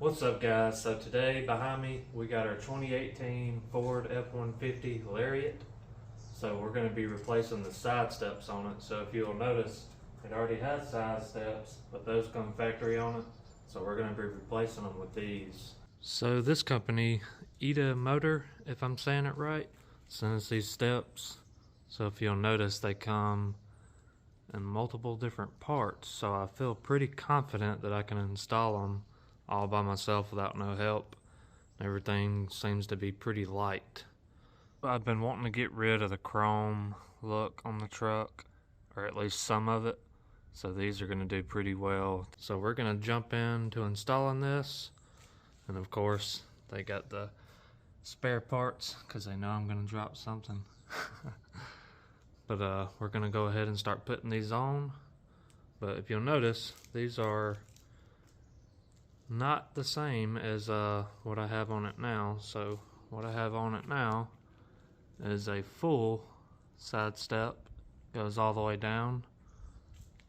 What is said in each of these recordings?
What's up, guys? So today behind me we got our 2018 Ford F-150 Lariat. So we're going to be replacing the side steps on it. So if you'll notice, it already has side steps, but those come factory on it. So we're going to be replacing them with these. So this company, YitaMotor, if I'm saying it right, sends these steps. So if you'll notice, they come in multiple different parts. So I feel pretty confident that I can install them all by myself without no help. Everything seems to be pretty light. I've been wanting to get rid of the chrome look on the truck, or at least some of it, so these are going to do pretty well. So we're going to jump into installing this, and of course they got the spare parts because they know I'm going to drop something. But we're going to go ahead and start putting these on. But if you'll notice, these are not the same as what I have on it now. So what I have on it now is a full side step, goes all the way down,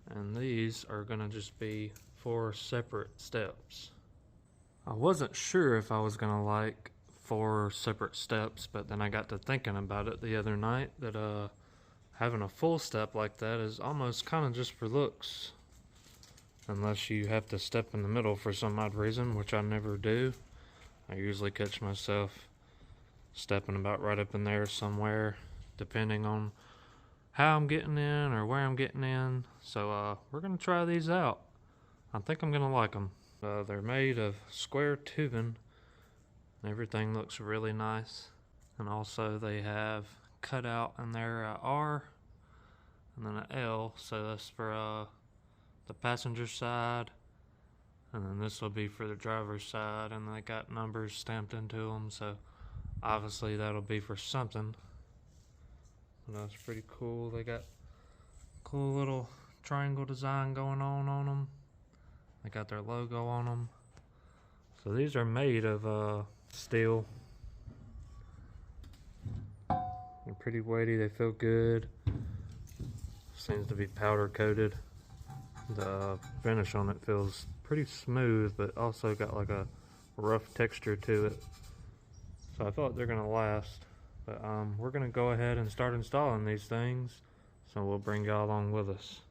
and these are gonna just be 4 separate steps. I wasn't sure if I was gonna like 4 separate steps, but then I got to thinking about it the other night that having a full step like that is almost kind of just for looks. Unless you have to step in the middle for some odd reason, which I never do. I usually catch myself stepping about right up in there somewhere, depending on how I'm getting in or where I'm getting in. So we're going to try these out. I think I'm going to like them. They're made of square tubing. Everything looks really nice. And also they have cut out in there R and then an L, so that's for the passenger side, and then this will be for the driver's side, and they got numbers stamped into them, so obviously that'll be for something. And that's pretty cool. They got cool little triangle design going on them. They got their logo on them. So these are made of steel. They're pretty weighty. They feel good. Seems to be powder coated. The finish on it feels pretty smooth, but also got like a rough texture to it. So I feel like they're gonna last. But we're gonna go ahead and start installing these things. So we'll bring y'all along with us.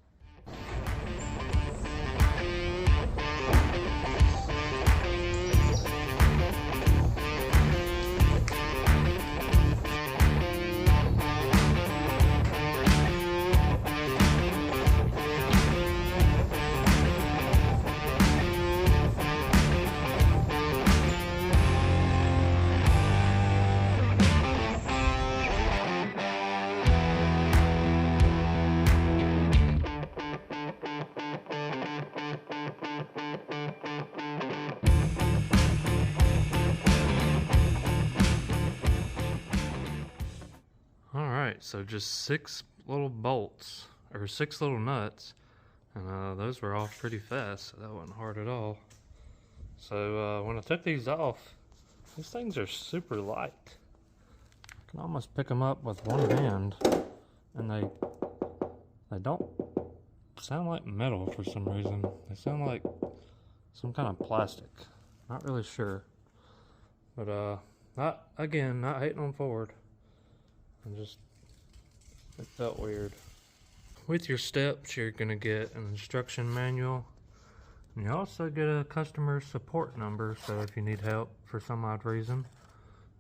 Alright, so just 6 little bolts, or 6 little nuts, and those were off pretty fast, so that wasn't hard at all. So when I took these off, these things are super light. I can almost pick them up with one hand, and they don't sound like metal for some reason. They sound like some kind of plastic. Not really sure. But not hating on Ford. It felt weird. With your steps, you're gonna get an instruction manual, and you also get a customer support number, so if you need help for some odd reason,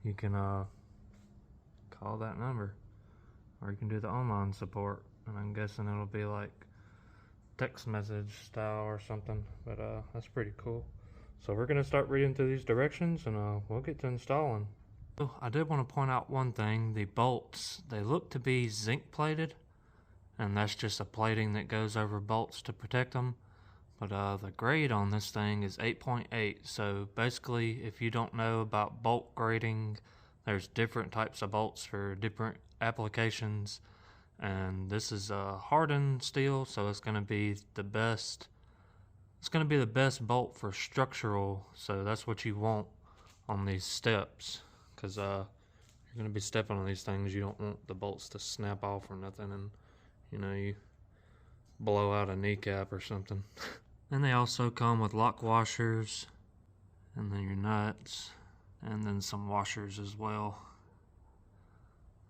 you can call that number, or you can do the online support, and I'm guessing it'll be like text message style or something, but that's pretty cool. So we're gonna start reading through these directions, and we'll get to installing. I did want to point out one thing. The bolts, they look to be zinc plated, and that's just a plating that goes over bolts to protect them. But the grade on this thing is 8.8. So basically, if you don't know about bolt grading, there's different types of bolts for different applications, and this is hardened steel, so it's going to be the best. It's going to be the best bolt for structural, so that's what you want on these steps. Because you're going to be stepping on these things, you don't want the bolts to snap off or nothing, and you blow out a kneecap or something. And they also come with lock washers and then your nuts, and then some washers as well.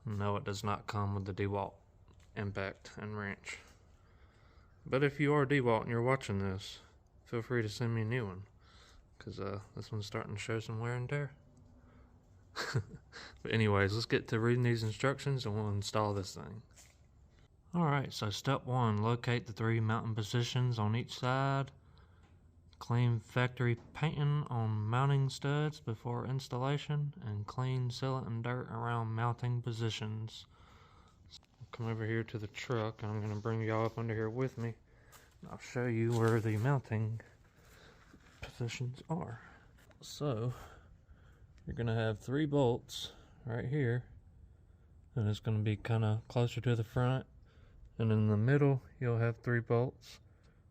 No, it does not come with the DeWalt impact and wrench. But if you are DeWalt and you're watching this, feel free to send me a new one, because this one's starting to show some wear and tear. But anyways, let's get to reading these instructions and we'll install this thing. Alright, so step 1, locate the 3 mounting positions on each side. Clean factory painting on mounting studs before installation, and clean sealant and dirt around mounting positions. Come over here to the truck, and I'm going to bring y'all up under here with me. I'll show you where the mounting positions are. So, you're going to have 3 bolts right here, and it's going to be kind of closer to the front. And in the middle, you'll have 3 bolts,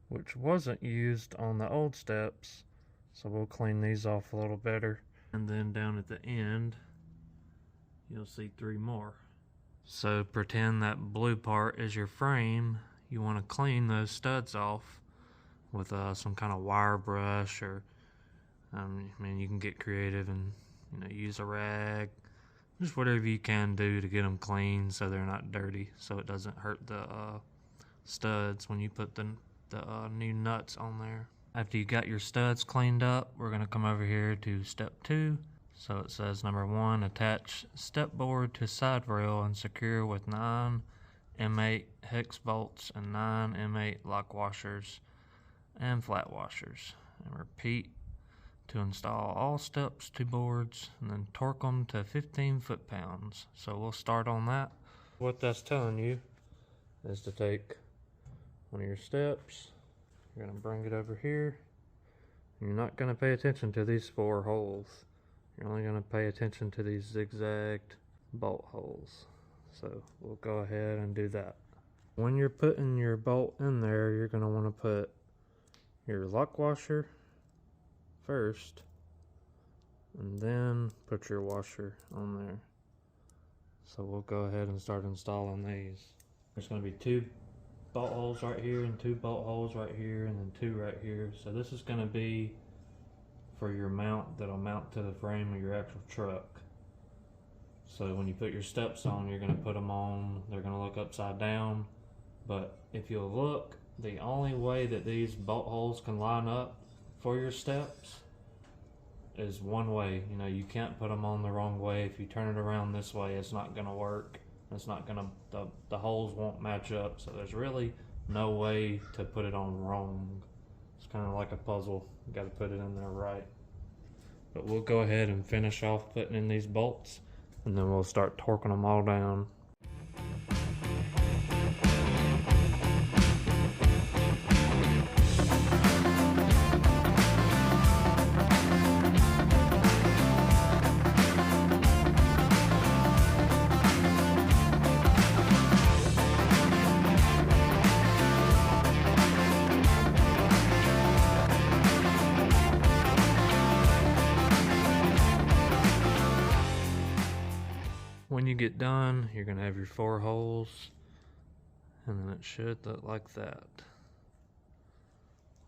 which wasn't used on the old steps, so we'll clean these off a little better. And then down at the end, you'll see 3 more. So pretend that blue part is your frame. You want to clean those studs off with some kind of wire brush, or I mean, you can get creative and use a rag, just whatever you can do to get them clean so they're not dirty, so it doesn't hurt the studs when you put the new nuts on there. After you got your studs cleaned up, we're going to come over here to step 2. So it says number 1, attach step board to side rail and secure with 9 M8 hex bolts and 9 M8 lock washers and flat washers. And repeat to install all steps to boards, and then torque them to 15 foot-pounds. So we'll start on that. What that's telling you is to take one of your steps, you're going to bring it over here, and you're not going to pay attention to these 4 holes. You're only going to pay attention to these zigzagged bolt holes. So we'll go ahead and do that. When you're putting your bolt in there, you're going to want to put your lock washer first, and then put your washer on there. So we'll go ahead and start installing these. There's going to be 2 bolt holes right here and 2 bolt holes right here, and then 2 right here. So this is going to be for your mount that'll mount to the frame of your actual truck. So when you put your steps on, you're going to put them on, they're going to look upside down. But if you'll look, the only way that these bolt holes can line up for your steps is one way. You can't put them on the wrong way. If you turn it around this way, it's not going to work. It's not going to, the holes won't match up. So there's really no way to put it on wrong. It's kind of like a puzzle. You got to put it in there right. But we'll go ahead and finish off putting in these bolts, and then we'll start torquing them all down. When you get done, you're going to have your 4 holes, and then it should look like that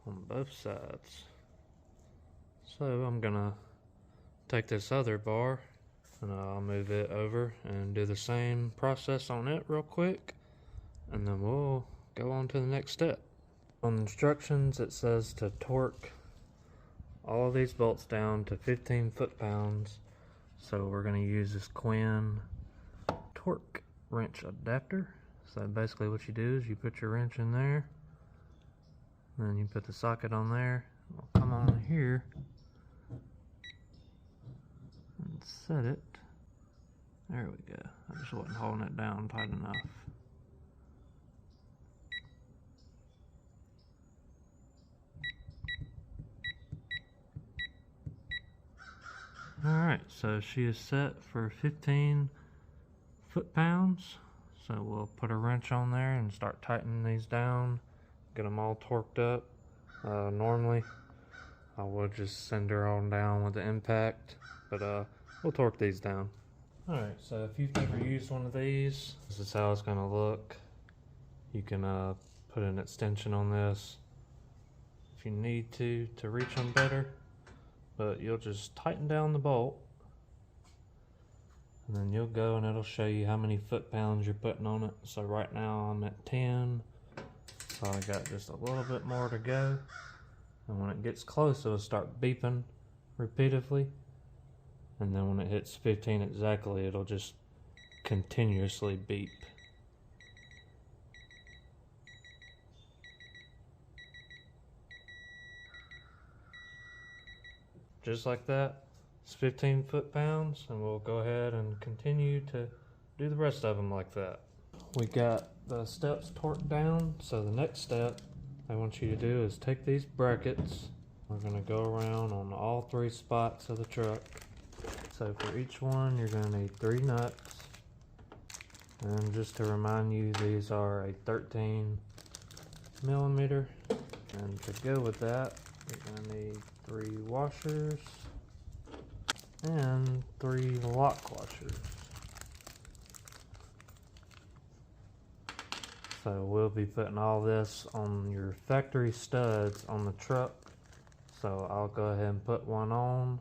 on both sides. So I'm going to take this other bar and I'll move it over and do the same process on it real quick, and then we'll go on to the next step. On the instructions, it says to torque all of these bolts down to 15 foot-pounds. So we're going to use this Quinn torque wrench adapter. So basically what you do is you put your wrench in there, and then you put the socket on there. We'll come on here and set it. There we go. I just wasn't holding it down tight enough. Alright, so she is set for 15 foot-pounds. So we'll put a wrench on there and start tightening these down, get them all torqued up. Normally I would just send her on down with the impact, but we'll torque these down. Alright, so if you've never used one of these, this is how it's going to look. You can put an extension on this if you need to reach them better. but you'll just tighten down the bolt, and then you'll go and it'll show you how many foot-pounds you're putting on it. So right now I'm at 10, so I got just a little bit more to go, and when it gets close it'll start beeping repeatedly, and then when it hits 15 exactly it'll just continuously beep. Just like that, it's 15 foot-pounds, and we'll go ahead and continue to do the rest of them like that. We got the steps torqued down, so the next step I want you to do is take these brackets. We're going to go around on all 3 spots of the truck. So for each one you're going to need 3 nuts, and just to remind you, these are a 13 millimeter, and to go with that you're going to need 3 washers and 3 lock washers. So we'll be putting all this on your factory studs on the truck. So I'll go ahead and put one on,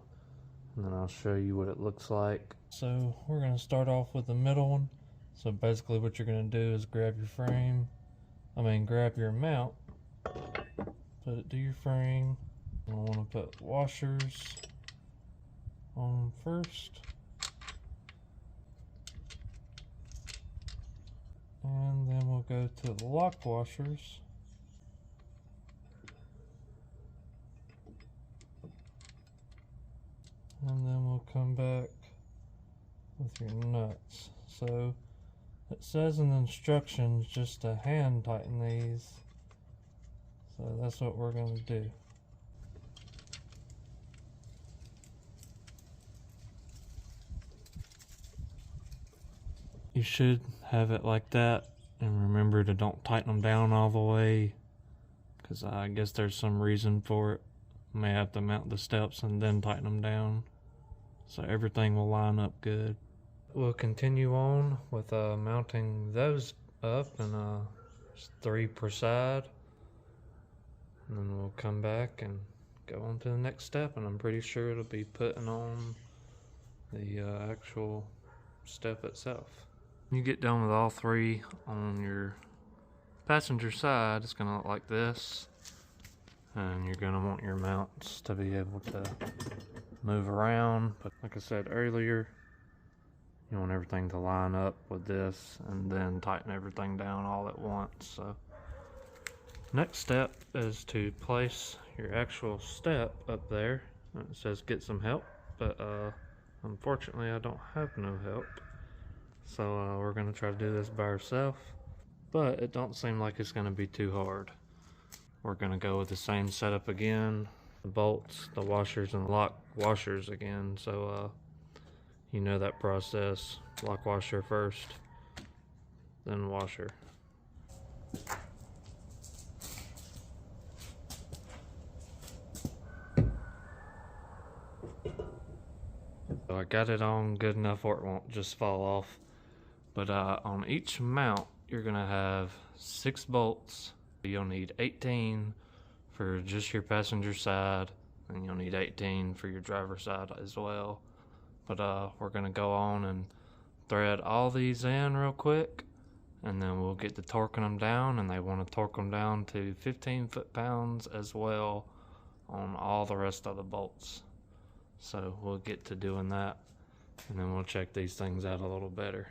and then I'll show you what it looks like. So we're going to start off with the middle one. So basically what you're going to do is grab your mount, put it to your frame. I want to put washers on first, and then we'll go to the lock washers, and then we'll come back with your nuts. So it says in the instructions just to hand tighten these, so that's what we're going to do. You should have it like that, and remember to don't tighten them down all the way, because I guess there's some reason for it. You may have to mount the steps and then tighten them down, so everything will line up good. We'll continue on with mounting those up, and 3 per side, and then we'll come back and go on to the next step, and I'm pretty sure it'll be putting on the actual step itself. When you get done with all 3 on your passenger side, it's going to look like this, and you're going to want your mounts to be able to move around. But like I said earlier, you want everything to line up with this, and then tighten everything down all at once. So next step is to place your actual step up there. It says get some help, but unfortunately I don't have no help. So we're going to try to do this by ourselves, but it don't seem like it's going to be too hard. We're going to go with the same setup again, the bolts, the washers, and the lock washers again. So you know that process. Lock washer first, then washer. So I got it on good enough where it won't just fall off. But on each mount, you're going to have 6 bolts. You'll need 18 for just your passenger side, and you'll need 18 for your driver's side as well. But we're going to go on and thread all these in real quick, and then we'll get to torquing them down, and they want to torque them down to 15 foot-pounds as well on all the rest of the bolts. So we'll get to doing that, and then we'll check these things out a little better.